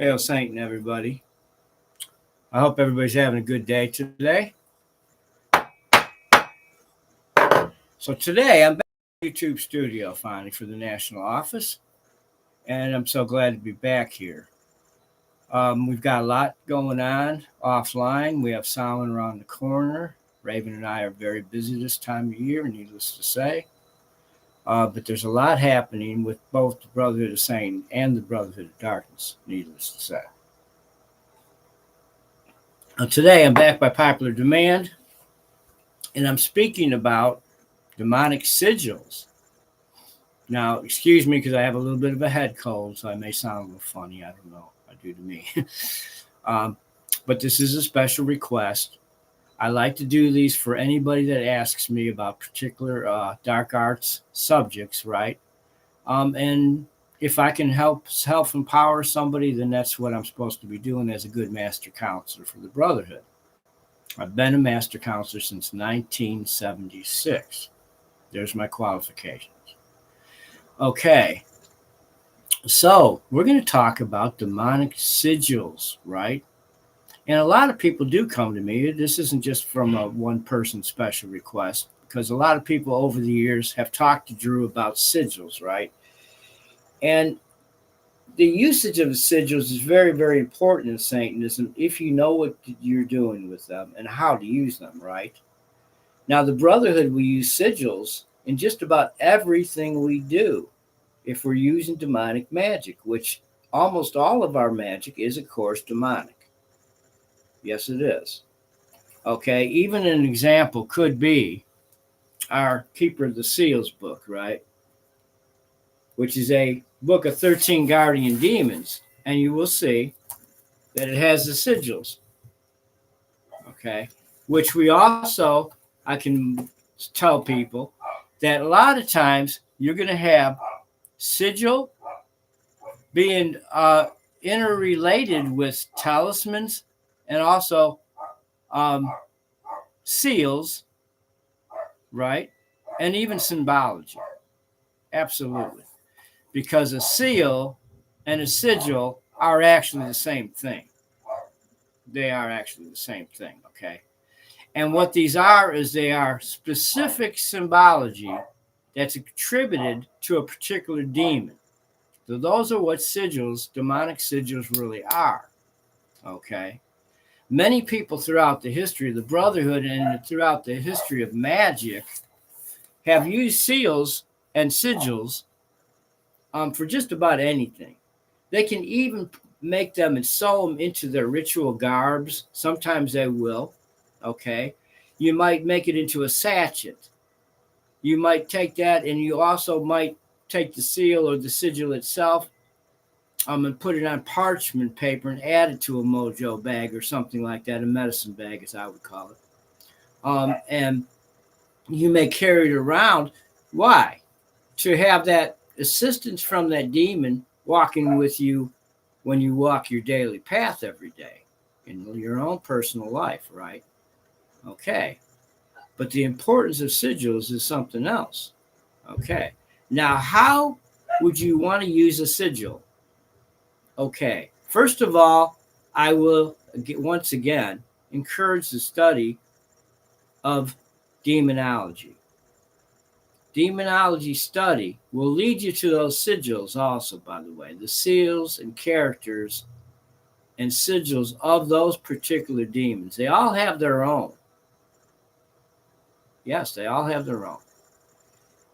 Hail Saint and everybody. I hope everybody's having a good day today. So today I'm back in the YouTube studio finally for the national office, and I'm so glad to be back here. We've got a lot going on offline. We have Samhain around the corner. Raven and I are very busy this time of year, needless to say. But there's a lot happening with both the Brotherhood of Saint and the Brotherhood of Darkness, needless to say. Today I'm back by popular demand, and I'm speaking about demonic sigils. Now, excuse me because I have a little bit of a head cold, so I may sound a little funny. I don't know. I do to me. But this is a special request. I like to do these for anybody that asks me about particular dark arts subjects, right? And if I can help empower somebody, then that's what I'm supposed to be doing as a good master counselor for the Brotherhood. I've been a master counselor since 1976. There's my qualifications. Okay, so we're going to talk about demonic sigils, right? And a lot of people do come to me. This isn't just from a one-person special request, because a lot of people over the years have talked to Drew about sigils, right? And the usage of the sigils is very, very important in Satanism if you know what you're doing with them and how to use them, right? Now, the Brotherhood, we use sigils in just about everything we do if we're using demonic magic, which almost all of our magic is, of course, demonic. Yes, it is. Okay, even an example could be our Keeper of the Seals book, right? Which is a book of 13 guardian demons. And you will see that it has the sigils. Okay, which we also, I can tell people that a lot of times you're going to have sigil being interrelated with talismans and also seals, right? And even symbology. Absolutely. Because a seal and a sigil are actually the same thing. They are actually the same thing, okay? And what these are is they are specific symbology that's attributed to a particular demon. So those are what sigils, demonic sigils, really are, okay? Many people throughout the history of the Brotherhood and throughout the history of magic have used seals and sigils for just about anything. They can even make them and sew them into their ritual garbs. Sometimes they will, okay? You might make it into a sachet. You might take that, and you also might take the seal or the sigil itself and put it on parchment paper and add it to a mojo bag or something like that, a medicine bag as I would call it. And you may carry it around. Why? To have that assistance from that demon walking with you when you walk your daily path every day in your own personal life, right? Okay. But the importance of sigils is something else. Okay. Now, how would you want to use a sigil? Okay. First of all, I will once again encourage the study of demonology. Demonology study will lead you to those sigils also, by the way, the seals and characters and sigils of those particular demons. They all have their own. Yes, they all have their own.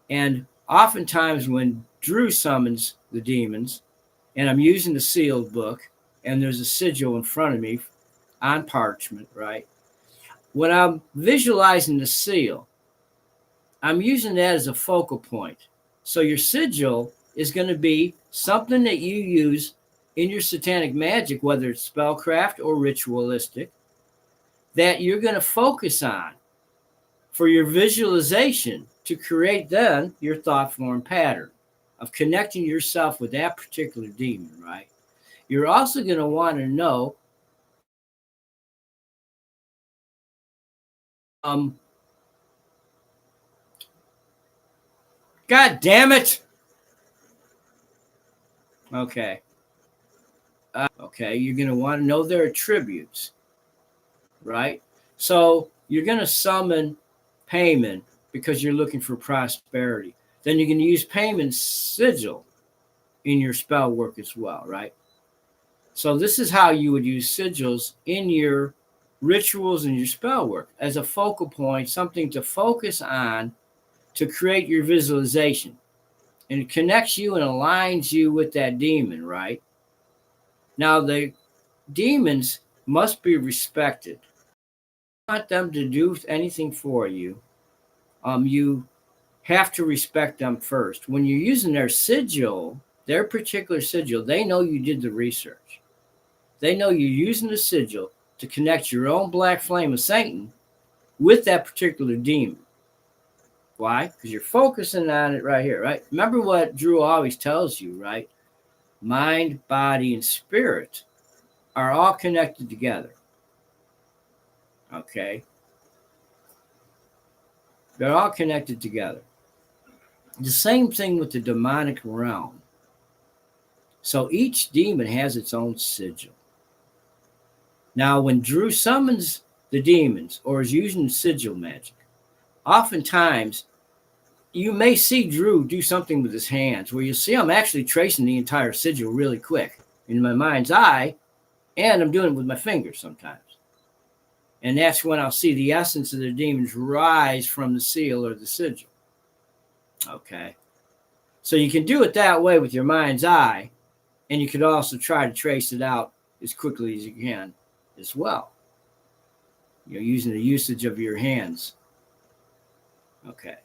And oftentimes when Drew summons the demons, and I'm using the sealed book, and there's a sigil in front of me on parchment, right? When I'm visualizing the seal, I'm using that as a focal point. So your sigil is going to be something that you use in your satanic magic, whether it's spellcraft or ritualistic, that you're going to focus on for your visualization to create then your thought form pattern of connecting yourself with that particular demon, right? You're also going to want to know God damn it. Okay. Okay, you're going to want to know their attributes, right? So you're going to summon payment because you're looking for prosperity. Then you're going to use payment sigil in your spell work as well, right? So this is how you would use sigils in your rituals and your spell work as a focal point, something to focus on to create your visualization. And it connects you and aligns you with that demon, right? Now, the demons must be respected. If you want them to do anything for you, you have to respect them first. When you're using their sigil, their particular sigil, they know you did the research. They know you're using the sigil to connect your own black flame of Satan with that particular demon. Why? Because you're focusing on it right here, right? Remember what Drew always tells you, right? Mind, body, and spirit are all connected together. Okay? They're all connected together. The same thing with the demonic realm. So each demon has its own sigil. Now, when Drew summons the demons or is using sigil magic, oftentimes you may see Drew do something with his hands where you see I'm actually tracing the entire sigil really quick in my mind's eye, and I'm doing it with my fingers sometimes. And that's when I'll see the essence of the demons rise from the seal or the sigil. Okay. So you can do it that way with your mind's eye, and you could also try to trace it out as quickly as you can as well. You're using the usage of your hands. Okay.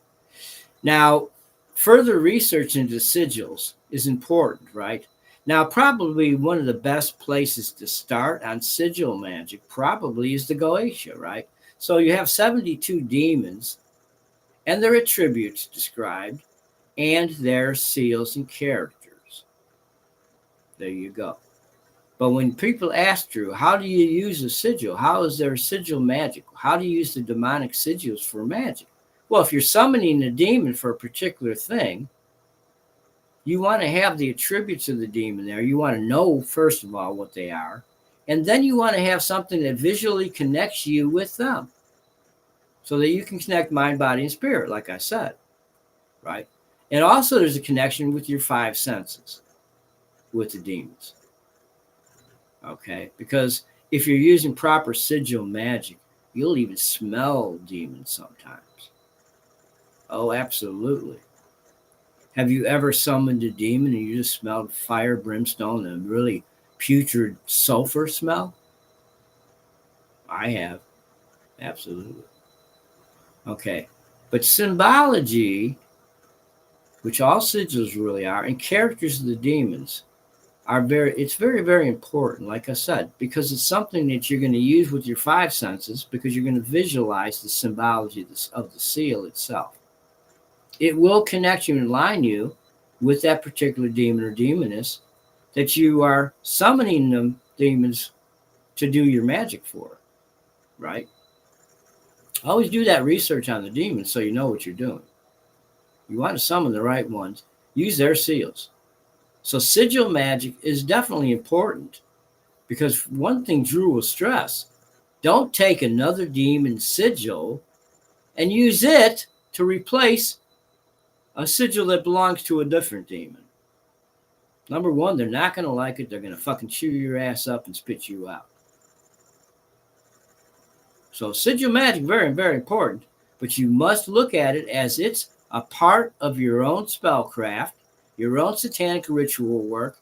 Now, further research into sigils is important, right? Now, probably one of the best places to start on sigil magic probably is the Goetia, right? So you have 72 demons and their attributes described and their seals and characters. There you go. But when people ask Drew, how do you use a sigil? How is there sigil magic? How do you use the demonic sigils for magic? Well, if you're summoning a demon for a particular thing, you want to have the attributes of the demon there. You want to know, first of all, what they are. And then you want to have something that visually connects you with them so that you can connect mind, body, and spirit, like I said, right? And also there's a connection with your five senses with the demons, okay? Because if you're using proper sigil magic, you'll even smell demons sometimes. Oh, absolutely. Have you ever summoned a demon and you just smelled fire, brimstone, and really putrid sulfur smell? I have. Absolutely. Okay. But symbology, which all sigils really are, and characters of the demons are it's very, very important, like I said, because it's something that you're going to use with your five senses because you're going to visualize the symbology of the seal itself. It will connect you and align you with that particular demon or demoness that you are summoning them demons to do your magic for, right? Always do that research on the demons so you know what you're doing. You want to summon the right ones, use their seals. So sigil magic is definitely important because one thing Drew will stress, don't take another demon sigil and use it to replace a sigil that belongs to a different demon. Number one, they're not going to like it. They're going to fucking chew your ass up and spit you out. So sigil magic, very, very important. But you must look at it as it's a part of your own spellcraft, your own satanic ritual work,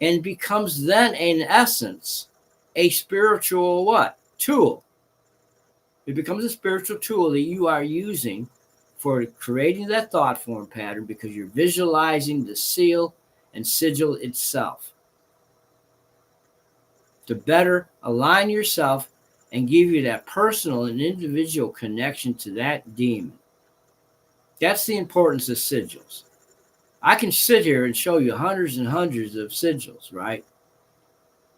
and becomes then, in essence, a spiritual what? Tool. It becomes a spiritual tool that you are using for creating that thought form pattern because you're visualizing the seal and sigil itself to better align yourself and give you that personal and individual connection to that demon. That's the importance of sigils. I can sit here and show you hundreds and hundreds of sigils, right?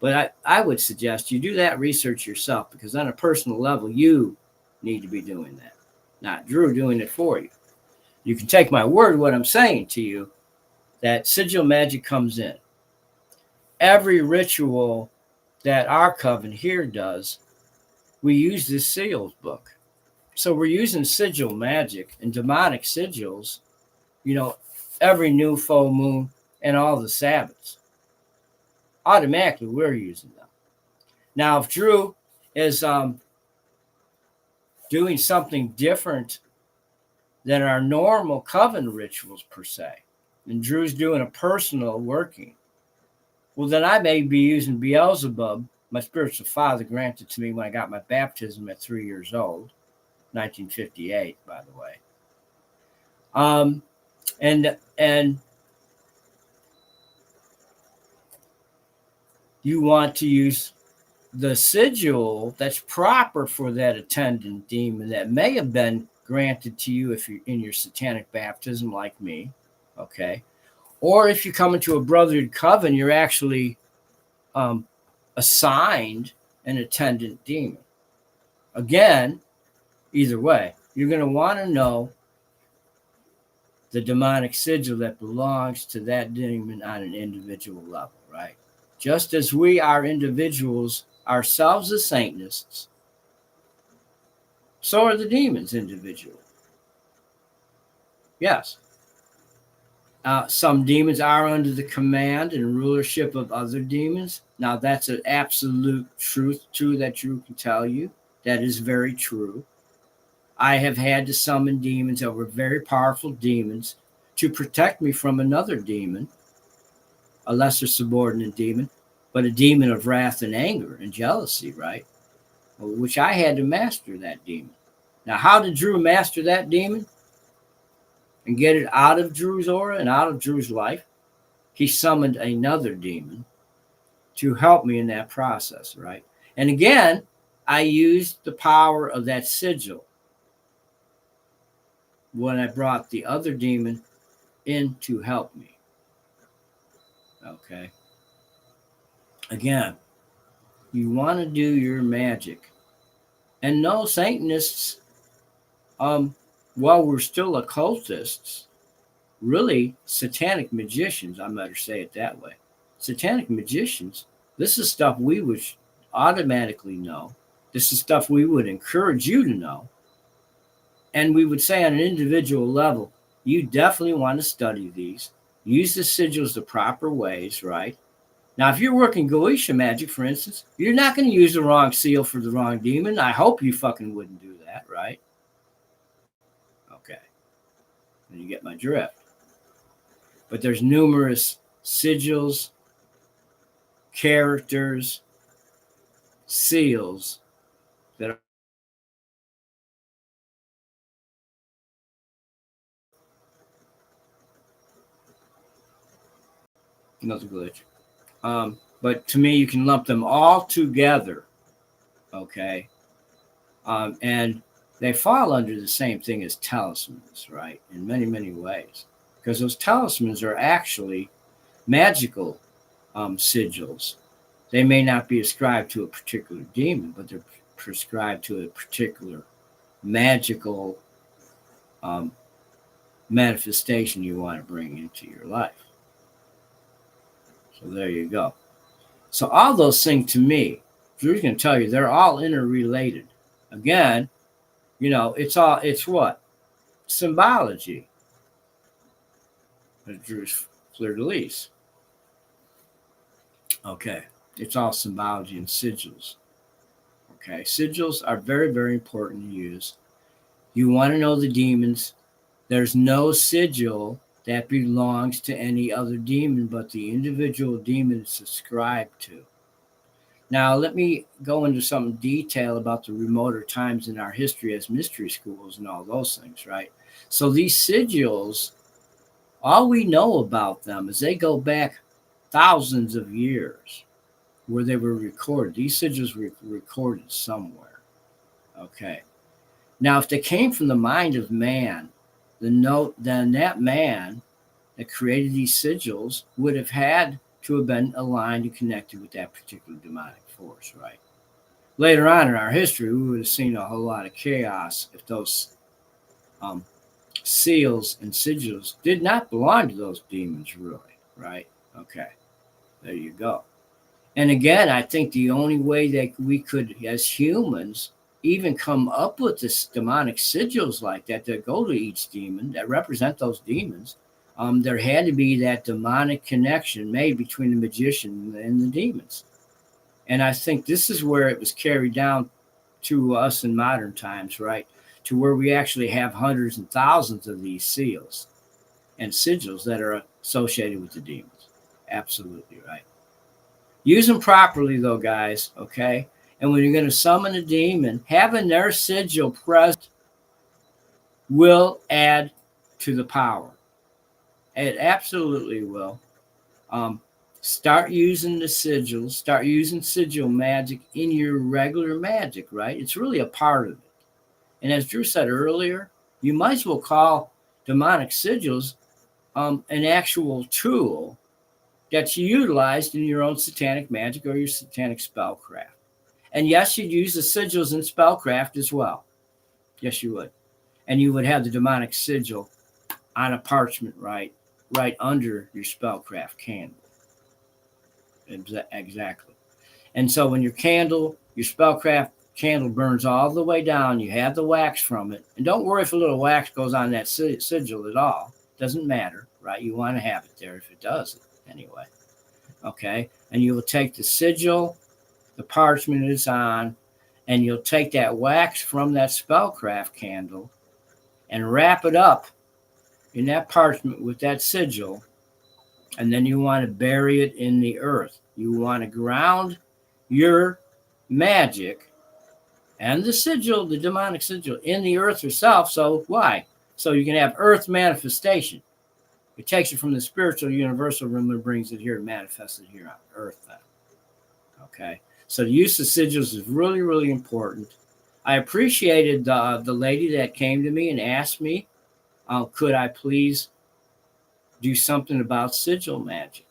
But I would suggest you do that research yourself because on a personal level, you need to be doing that, not Drew doing it for you. You can take my word, what I'm saying to you, that sigil magic comes in. Every ritual that our coven here does, we use this seals book. So we're using sigil magic and demonic sigils, every new full moon and all the Sabbaths. Automatically, we're using them. Now, if Drew is doing something different than our normal coven rituals per se, and Drew's doing a personal working, well, then I may be using Beelzebub, my spiritual father granted to me when I got my baptism at 3 years old, 1958, by the way. And you want to use the sigil that's proper for that attendant demon that may have been granted to you if you're in your satanic baptism like me, okay? Or if you come into a brotherhood coven, you're actually assigned an attendant demon. Again, either way, you're going to want to know the demonic sigil that belongs to that demon on an individual level, right? Just as we are individuals ourselves as Satanists, so are the demons individual. Yes. Some demons are under the command and rulership of other demons. Now, that's an absolute truth, true that Drew can tell you. That is very true. I have had to summon demons that were very powerful demons to protect me from another demon, a lesser subordinate demon, but a demon of wrath and anger and jealousy, right? Which I had to master that demon. Now, how did Drew master that demon and get it out of Drew's aura and out of Drew's life? He summoned another demon to help me in that process, right? And again, I used the power of that sigil when I brought the other demon in to help me. Okay. Again, you want to do your magic. And no, Satanists, while we're still occultists, really satanic magicians, I better say it that way. Satanic magicians, this is stuff we would automatically know. This is stuff we would encourage you to know. And we would say on an individual level, you definitely want to study these. Use the sigils the proper ways, right? Now, if you're working Goetia magic, for instance, you're not going to use the wrong seal for the wrong demon. I hope you fucking wouldn't do that, right? Okay. And you get my drift. But there's numerous sigils, characters, seals that are another glitch. But to me, you can lump them all together, okay? And they fall under the same thing as talismans, right? In many, many ways. Because those talismans are actually magical sigils. They may not be ascribed to a particular demon, but they're prescribed to a particular magical manifestation you want to bring into your life. So there you go. So all those things to me, Drew's going to tell you, they're all interrelated. Again, it's what? Symbology. Drew's fleur-de-lis. Okay. It's all symbology and sigils. Okay. Sigils are very, very important to use. You want to know the demons. There's no sigil that belongs to any other demon but the individual demon it's ascribed to. Now, let me go into some detail about the remoter times in our history as mystery schools and all those things, right? So these sigils, all we know about them is they go back thousands of years where they were recorded. These sigils were recorded somewhere, okay? Now, if they came from the mind of man, then that man that created these sigils would have had to have been aligned and connected with that particular demonic force, right? Later on in our history, we would have seen a whole lot of chaos if those seals and sigils did not belong to those demons, really, right? Okay, there you go. And again, I think the only way that we could, as humans, even come up with this demonic sigils like that go to each demon, that represent those demons, there had to be that demonic connection made between the magician and the demons. And I think this is where it was carried down to us in modern times, right? To where we actually have hundreds and thousands of these seals and sigils that are associated with the demons. Absolutely right. Use them properly, though, guys, okay? And when you're going to summon a demon, having their sigil present will add to the power. It absolutely will. Start using the sigils, start using sigil magic in your regular magic, right? It's really a part of it. And as Drew said earlier, you might as well call demonic sigils an actual tool that's utilized in your own satanic magic or your satanic spellcraft. And yes, you'd use the sigils in spellcraft as well. Yes, you would. And you would have the demonic sigil on a parchment, right under your spellcraft candle. Exactly. And so when your spellcraft candle burns all the way down, you have the wax from it. And don't worry if a little wax goes on that sigil at all. Doesn't matter, right? You want to have it there if it does anyway. Okay. And you will take the sigil, the parchment it's on, and you'll take that wax from that spellcraft candle and wrap it up in that parchment with that sigil. And then you want to bury it in the earth. You want to ground your magic and the sigil, the demonic sigil, in the earth herself. So why? So you can have earth manifestation. It takes it from the spiritual universal realm and brings it here, manifests it here on earth then. Okay. So the use of sigils is really, really important. I appreciated the lady that came to me and asked me, could I please do something about sigil magic,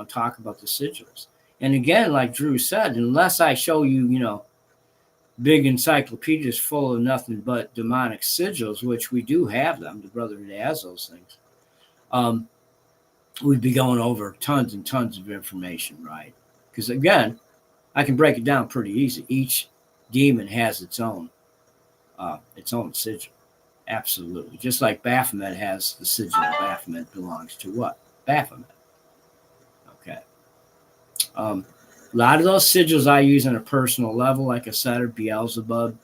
talk about the sigils. And again, like Drew said, unless I show you, big encyclopedias full of nothing but demonic sigils, which we do have them, the Brotherhood has those things, we'd be going over tons and tons of information, right? Because again, I can break it down pretty easy. Each demon has its own sigil. Absolutely. Just like Baphomet has the sigil. Baphomet belongs to what? Baphomet. Okay. A lot of those sigils I use on a personal level, like I said, are Beelzebub.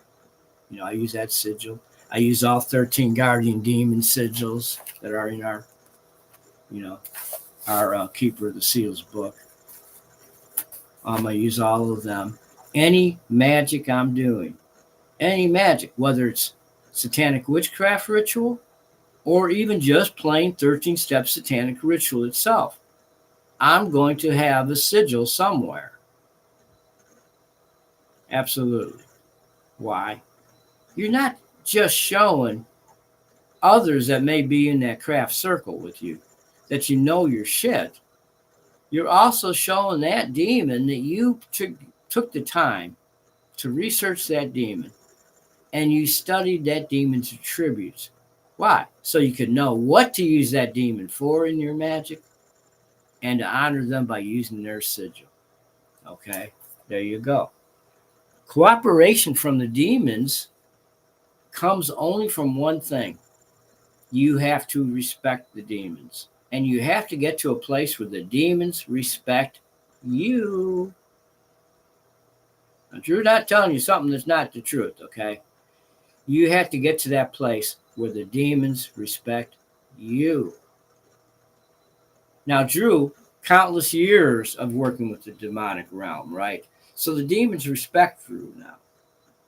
I use that sigil. I use all 13 guardian demon sigils that are in our Keeper of the Seals book. I use all of them. Any magic I'm doing, any magic, whether it's satanic witchcraft ritual or even just plain 13-step satanic ritual itself, I'm going to have a sigil somewhere. Absolutely. Why? You're not just showing others that may be in that craft circle with you that you know your shit. You're also showing that demon that you took the time to research that demon and you studied that demon's attributes. Why? So you could know what to use that demon for in your magic and to honor them by using their sigil. Okay, there you go. Cooperation from the demons comes only from one thing. You have to respect the demons. And you have to get to a place where the demons respect you. Now, Drew, not telling you something that's not the truth, okay? You have to get to that place where the demons respect you. Now, Drew, countless years of working with the demonic realm, right? So the demons respect Drew now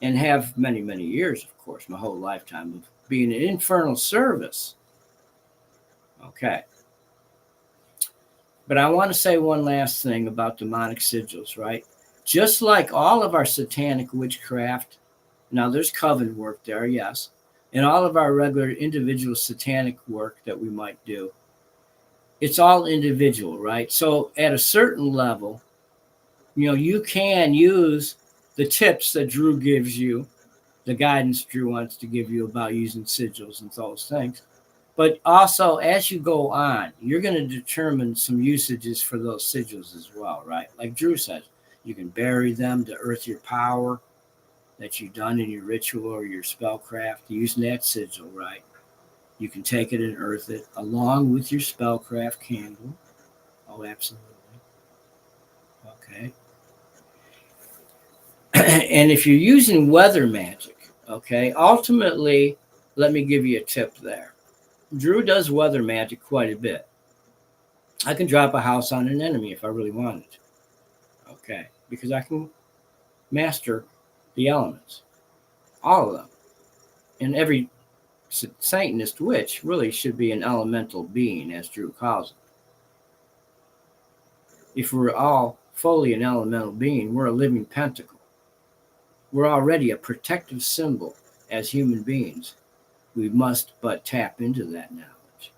and have many, many years, of course, my whole lifetime of being in infernal service. Okay. But I want to say one last thing about demonic sigils, right? Just like all of our satanic witchcraft, now there's coven work there, yes, and all of our regular individual satanic work that we might do, it's all individual, right? So at a certain level, you can use the tips that Drew gives you, the guidance Drew wants to give you about using sigils and those things. But also, as you go on, you're going to determine some usages for those sigils as well, right? Like Drew says, You can bury them to earth your power that you've done in your ritual or your spellcraft using that sigil, right? You can take it and earth it along with your spellcraft candle. Oh, absolutely. Okay. And if you're using weather magic, okay, ultimately, let me give you a tip there. Drew does weather magic quite a bit. I can drop a house on an enemy if I really wanted to. Okay. Because I can master the elements, all of them. And every Satanist witch really should be an elemental being, as Drew calls it. If we're all fully an elemental being, we're a living pentacle. We're already a protective symbol as human beings. We must but tap into that knowledge.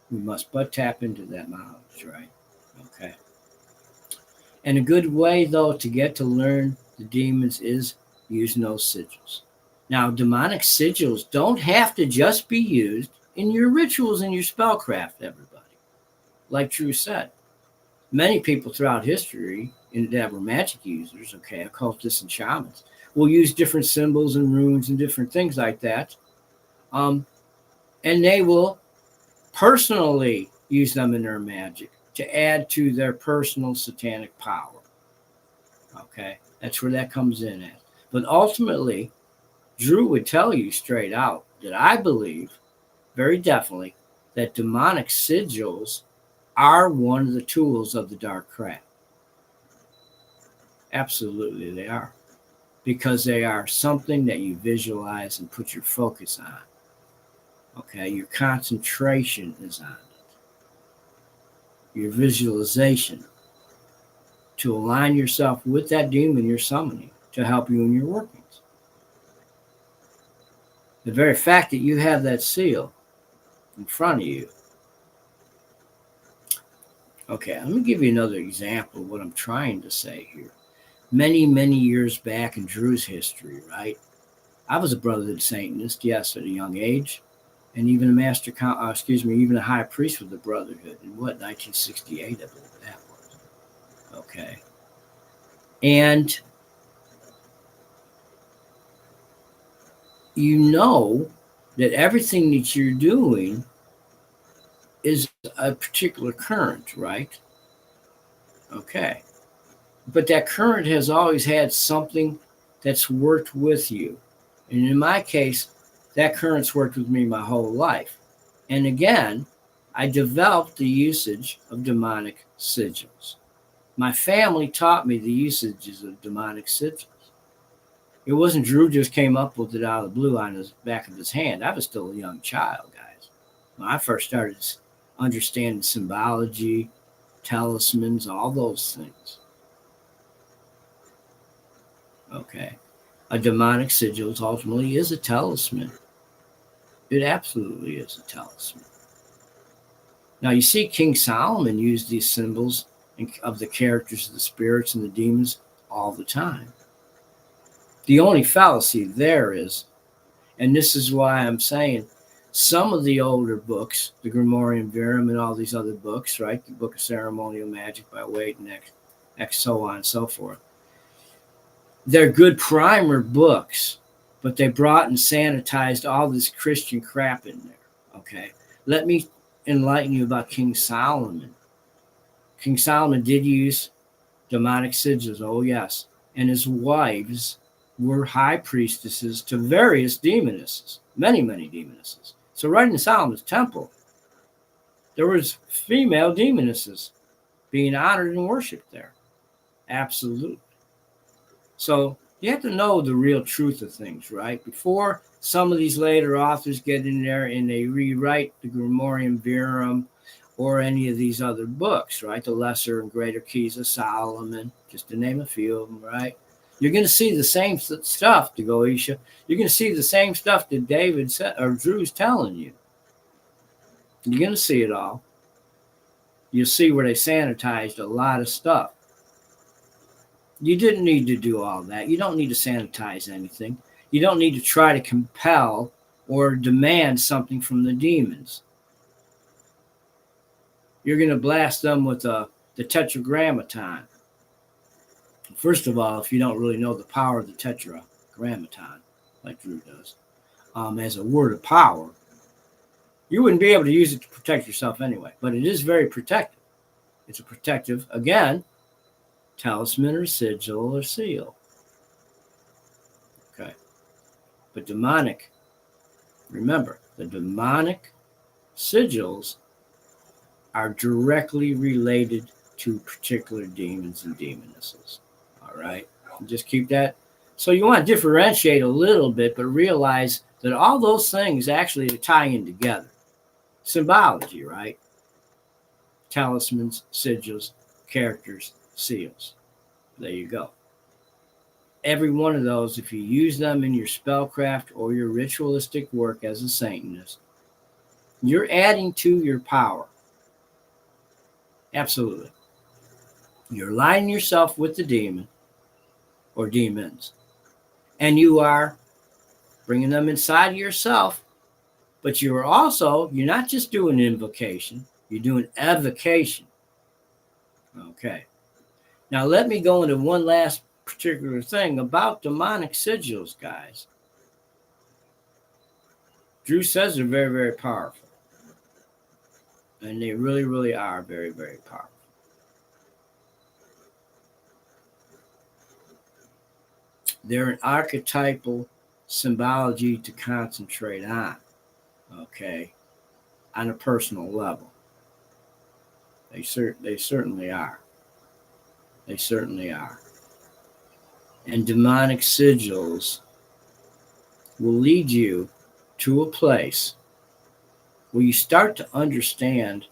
We must but tap into that knowledge, right? Okay. And a good way, though, to get to learn the demons is using those sigils. Now, demonic sigils don't have to just be used in your rituals and your spellcraft, everybody. Like Drew said, many people throughout history that were magic users, okay, occultists and shamans, will use different symbols and runes and different things like that. And they will personally use them in their magic to add to their personal satanic power. Okay, that's where that comes in at. But ultimately, Drew would tell you straight out that I believe very definitely that demonic sigils are one of the tools of the dark craft. Absolutely, they are. Because they are something that you visualize and put your focus on. Okay, your concentration is on it. Your visualization to align yourself with that demon you're summoning to help you in your workings. The very fact that you have that seal in front of you. Okay, let me give you another example of what I'm trying to say here. Many, many years back in Drew's history, right? I was a Brotherhood Satanist, yes, at a young age, and even even a high priest with the Brotherhood in 1968, I believe that was. Okay. And you know that everything that you're doing is a particular current, right? Okay. But that current has always had something that's worked with you. And in my case, that current's worked with me my whole life. And again, I developed the usage of demonic sigils. My family taught me the usages of demonic sigils. It wasn't Drew just came up with it out of the blue on the back of his hand. I was still a young child, guys. When I first started understanding symbology, talismans, all those things. Okay. A demonic sigil ultimately is a talisman. It absolutely is a talisman. Now, you see King Solomon used these symbols of the characters of the spirits and the demons all the time. The only fallacy there is, and this is why I'm saying some of the older books, the Grimorium Verum and all these other books, right? The Book of Ceremonial Magic by Waite and X, so on and so forth. They're good primer books, but they brought and sanitized all this Christian crap in there, okay? Let me enlighten you about King Solomon. King Solomon did use demonic sigils, oh yes, and his wives were high priestesses to various demonesses, many, many demonesses. So right in Solomon's temple, there was female demonesses being honored and worshipped there. Absolutely. So you have to know the real truth of things, right? Before some of these later authors get in there and they rewrite the Grimorium Verum or any of these other books, right? The Lesser and Greater Keys of Solomon, just to name a few of them, right? You're going to see the same stuff, Goisha. You're going to see the same stuff that David said, or Drew's telling you. You're going to see it all. You'll see where they sanitized a lot of stuff. You didn't need to do all that. You don't need to sanitize anything. You don't need to try to compel or demand something from the demons. You're going to blast them with the tetragrammaton. First of all, if you don't really know the power of the tetragrammaton, like Drew does, as a word of power, you wouldn't be able to use it to protect yourself anyway. But it is very protective. It's a protective, again, talisman or sigil or seal. Okay. But demonic, remember, the demonic sigils are directly related to particular demons and demonesses. All right. Just keep that. So you want to differentiate a little bit, but realize that all those things actually tie in together. Symbology, right? Talismans, sigils, characters, seals. There you go. Every one of those, if you use them in your spellcraft or your ritualistic work as a Satanist, you're adding to your power. Absolutely. You're aligning yourself with the demon or demons, and you are bringing them inside of yourself, but you're not just doing invocation, you're doing evocation. Okay. Now, let me go into one last particular thing about demonic sigils, guys. Drew says they're very, very powerful. And they really, really are very, very powerful. They're an archetypal symbology to concentrate on, okay, on a personal level. They certainly are. They certainly are. And demonic sigils will lead you to a place where you start to understand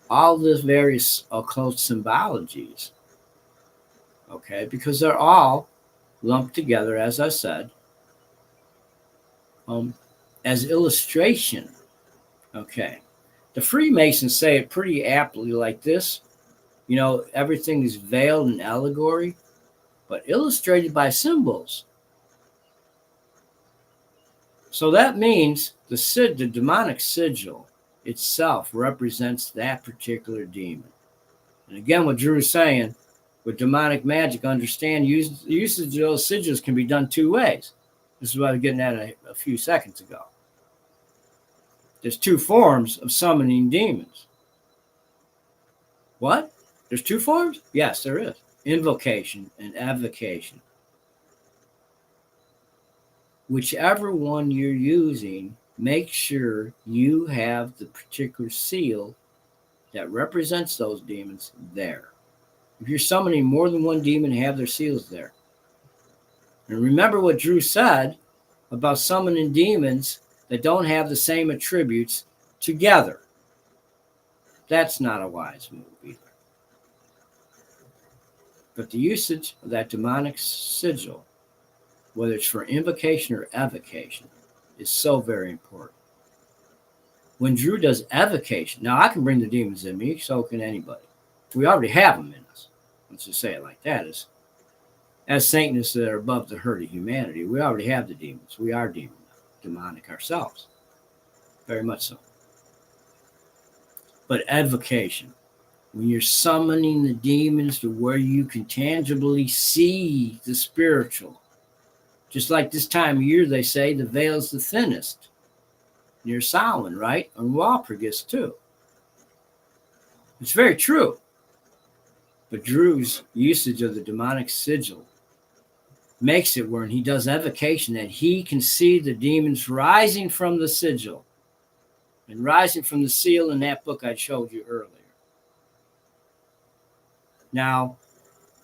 all the various occult symbologies, okay, because they're all lumped together, as I said, as illustration. Okay. The Freemasons say it pretty aptly like this. You know, everything is veiled in allegory, but illustrated by symbols. So that means the demonic sigil itself represents that particular demon. And again, what Drew is saying, with demonic magic, understand usage of those sigils can be done two ways. This is what I was getting at a few seconds ago. There's two forms of summoning demons. What? There's two forms? Yes, there is. Invocation and evocation. Whichever one you're using, make sure you have the particular seal that represents those demons there. If you're summoning more than one demon, have their seals there. And remember what Drew said about summoning demons that don't have the same attributes together. That's not a wise move either. But the usage of that demonic sigil, whether it's for invocation or evocation, is so very important. When Drew does evocation, now I can bring the demons in me, so can anybody. We already have them in us. Let's just say it like that. As Satanists that are above the herd of humanity, we already have the demons. We are demonic ourselves. Very much so. But evocation, when you're summoning the demons to where you can tangibly see the spiritual, just like this time of year, they say the veil's the thinnest near Samhain, right? And Walpurgis too. It's very true. But Drew's usage of the demonic sigil makes it where when he does evocation that he can see the demons rising from the sigil and rising from the seal in that book I showed you earlier. Now,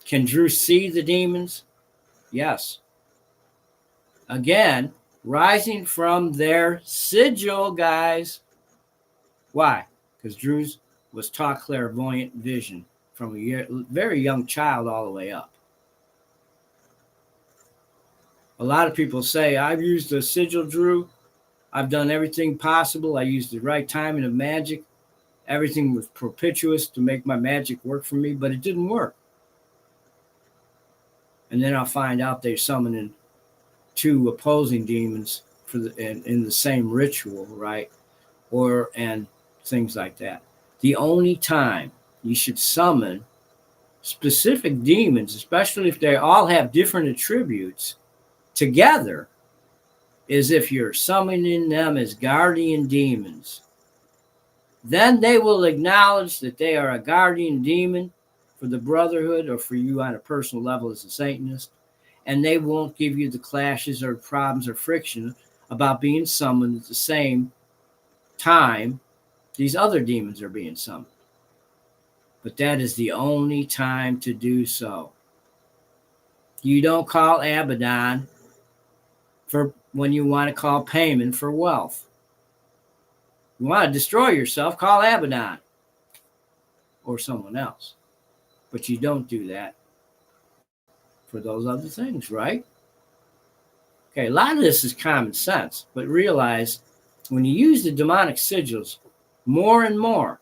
can Drew see the demons? Yes. Again, rising from their sigil, guys. Why? Because Drew was taught clairvoyant vision from a very young child all the way up. A lot of people say, I've used the sigil, Drew. I've done everything possible. I used the right timing of magic. Everything was propitious to make my magic work for me, but it didn't work. And then I'll find out they're summoning two opposing demons in the same ritual, right? And things like that. The only time you should summon specific demons, especially if they all have different attributes, together, is if you're summoning them as guardian demons. Then they will acknowledge that they are a guardian demon for the Brotherhood or for you on a personal level as a Satanist, and they won't give you the clashes or problems or friction about being summoned at the same time these other demons are being summoned. But that is the only time to do so. You don't call Abaddon for when you want to call payment for wealth. You want to destroy yourself, call Abaddon or someone else. But you don't do that for those other things, right? Okay, a lot of this is common sense, but realize when you use the demonic sigils more and more,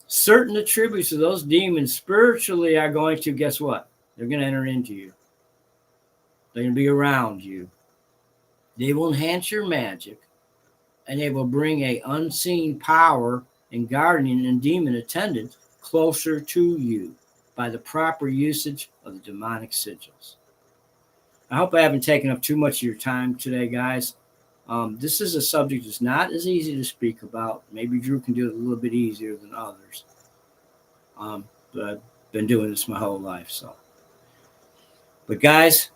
certain attributes of those demons spiritually are going to, guess what? They're going to enter into you. They're going to be around you. They will enhance your magic, and they will bring a unseen power and guardian and demon attendant closer to you by the proper usage of the demonic sigils. I hope I haven't taken up too much of your time today, guys. This is a subject that's not as easy to speak about. Maybe Drew can do it a little bit easier than others. But I've been doing this my whole life. So, but guys,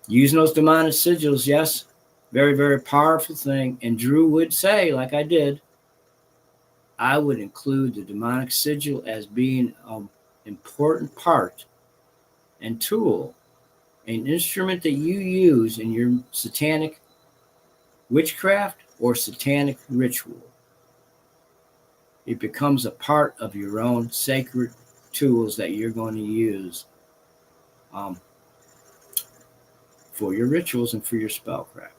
using those demonic sigils, yes, very, very powerful thing. And Drew would say, like I did, I would include the demonic sigil as being an important part and tool, an instrument that you use in your satanic witchcraft or satanic ritual. It becomes a part of your own sacred tools that you're going to use for your rituals and for your spellcraft.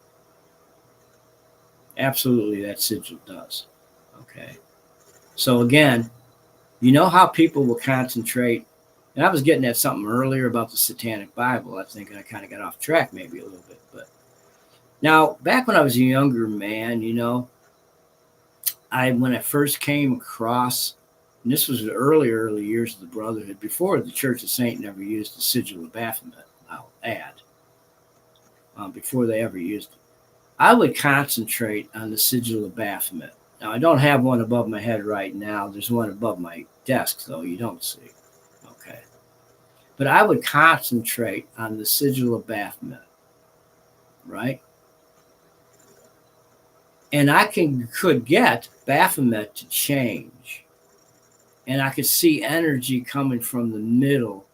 Absolutely, that sigil does. Okay. So again, you know how people will concentrate, and I was getting at something earlier about the Satanic Bible. I think I kind of got off track maybe a little bit. But now, back when I was a younger man, when I first came across, and this was the early years of the Brotherhood, before the Church of Satan ever used the sigil of Baphomet, I'll add, before they ever used it. I would concentrate on the sigil of Baphomet. Now, I don't have one above my head right now. There's one above my desk, though, you don't see. Okay. But I would concentrate on the sigil of Baphomet, right? And I could get Baphomet to change. And I could see energy coming from the middle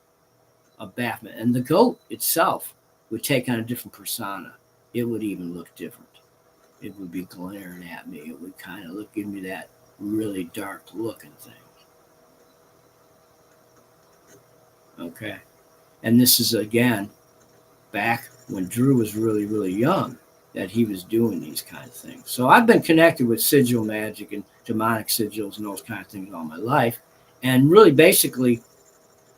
of Baphomet. And the goat itself would take on a different persona. It would even look different. It would be glaring at me. It would kind of give me that really dark looking thing. Okay. And this is, again, back when Drew was really, really young, that he was doing these kind of things. So I've been connected with sigil magic and demonic sigils and those kind of things all my life. And really, basically,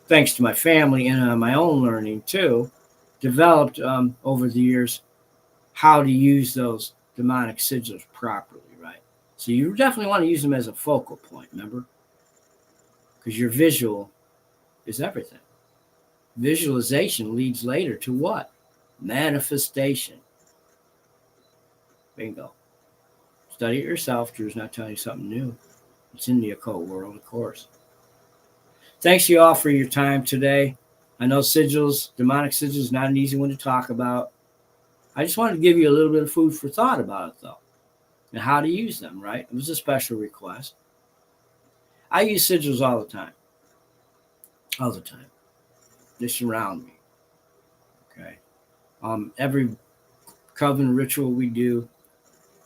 thanks to my family and my own learning too, developed over the years how to use those demonic sigils properly, right? So you definitely want to use them as a focal point, remember? Because your visual is everything. Visualization leads later to what? Manifestation. Bingo. Study it yourself. Drew's not telling you something new. It's in the occult world, of course. Thanks you all for your time today. I know sigils, demonic sigils, is not an easy one to talk about. I just wanted to give you a little bit of food for thought about it, though, and how to use them, right? It was a special request. I use sigils all the time. All the time. They surround me. Okay. Every coven ritual we do,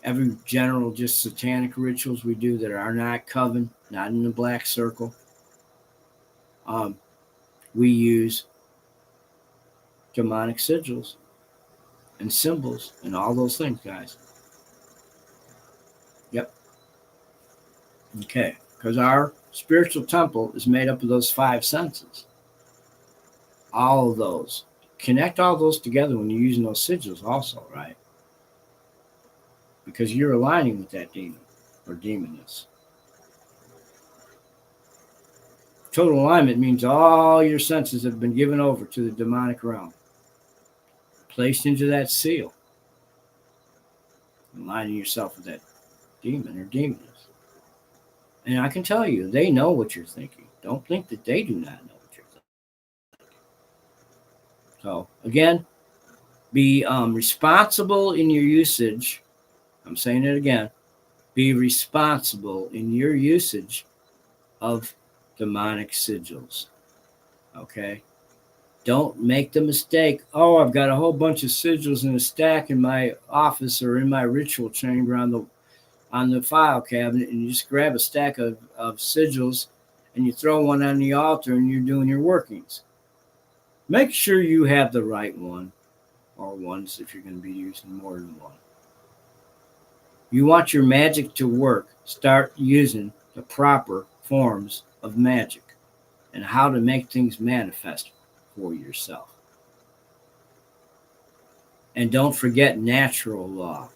every general just satanic rituals we do that are not coven, not in the black circle, we use demonic sigils and symbols and all those things, guys. Yep. Okay. Because our spiritual temple is made up of those five senses. All of those. Connect all those together when you're using those sigils also, right? Because you're aligning with that demon or demoness. Total alignment means all your senses have been given over to the demonic realm, placed into that seal, aligning yourself with that demon or demoness. And I can tell you, they know what you're thinking. Don't think that they do not know what you're thinking. So, again, be responsible in your usage. I'm saying it again. Be responsible in your usage of demonic sigils. Okay? Don't make the mistake. Oh, I've got a whole bunch of sigils in a stack in my office or in my ritual chamber on the file cabinet, and you just grab a stack of sigils and you throw one on the altar and you're doing your workings. Make sure you have the right one, or ones if you're going to be using more than one. You want your magic to work, start using the proper forms of magic and how to make things manifest for yourself. And don't forget natural law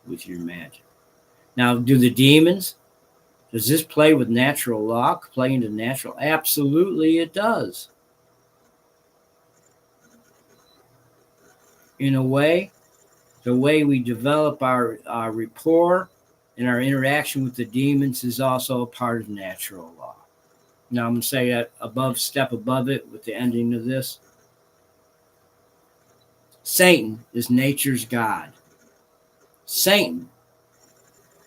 with your magic. Now, do the demons, does this play with natural law, play into natural? Absolutely it does. In a way, the way we develop our rapport and our interaction with the demons is also a part of natural law. Now, I'm going to say that step above it with the ending of this. Satan is nature's God. Satan,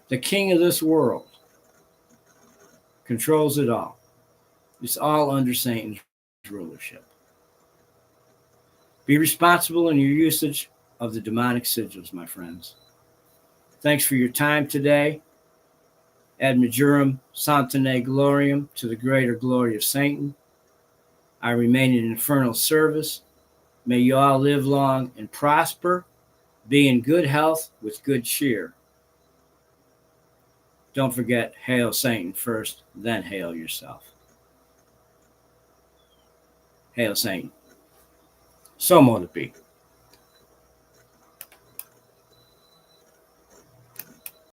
the king of this world, controls it all. It's all under Satan's rulership. Be responsible in your usage of the demonic sigils, my friends. Thanks for your time today. Ad majorum Santane Gloriam, to the greater glory of Satan. I remain in infernal service. May you all live long and prosper, be in good health with good cheer. Don't forget, hail Satan first, then hail yourself. Hail Satan. So mote it be.